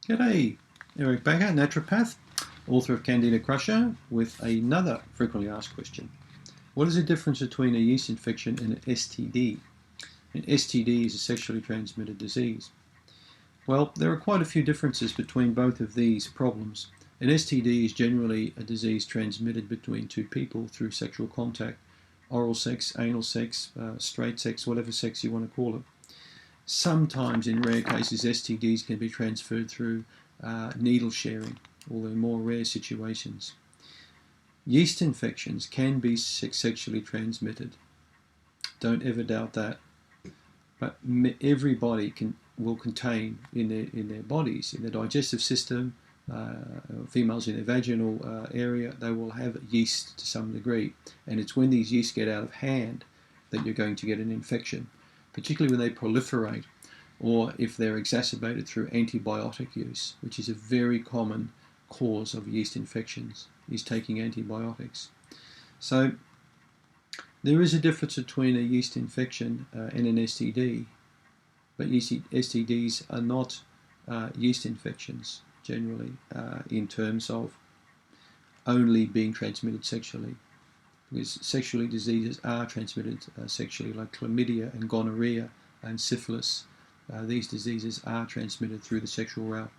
G'day, Eric Bakker, naturopath, author of Candida Crusher, with another frequently asked question. What is the difference between a yeast infection and an STD? An STD is a sexually transmitted disease. Well, there are quite a few differences between both of these problems. An STD is generally a disease transmitted between two people through sexual contact, oral sex, anal sex, straight sex, whatever sex you want to call it. Sometimes, in rare cases, STDs can be transferred through needle sharing, although in more rare situations. Yeast infections can be sexually transmitted. Don't ever doubt that. But everybody will contain in their bodies, in their digestive system, females in their vaginal area, they will have yeast to some degree. And it's when these yeasts get out of hand that you're going to get an infection, particularly when they proliferate or if they're exacerbated through antibiotic use, which is a very common cause of yeast infections, is taking antibiotics. So there is a difference between a yeast infection and an STD, but STDs are not yeast infections generally in terms of only being transmitted sexually, because sexually diseases are transmitted sexually, like chlamydia and gonorrhea and syphilis. These diseases are transmitted through the sexual route.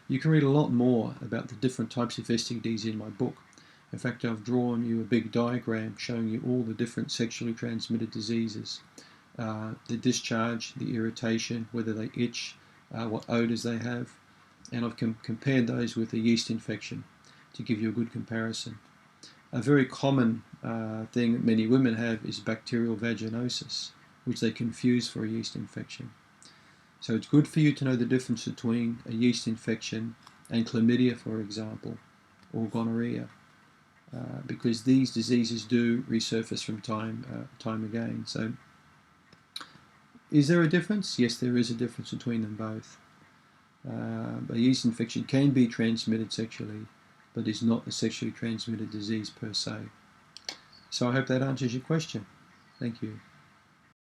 You can read a lot more about the different types of STDs in my book. In fact, I've drawn you a big diagram showing you all the different sexually transmitted diseases, the discharge, the irritation, whether they itch, what odours they have, and I've compared those with a yeast infection to give you a good comparison. A very common thing that many women have is bacterial vaginosis, which they confuse for a yeast infection. So it's good for you to know the difference between a yeast infection and chlamydia, for example, or gonorrhea, because these diseases do resurface from time again. So is there a difference? Yes, there is a difference between them both. A yeast infection can be transmitted sexually, but is not a sexually transmitted disease per se. So I hope that answers your question. Thank you.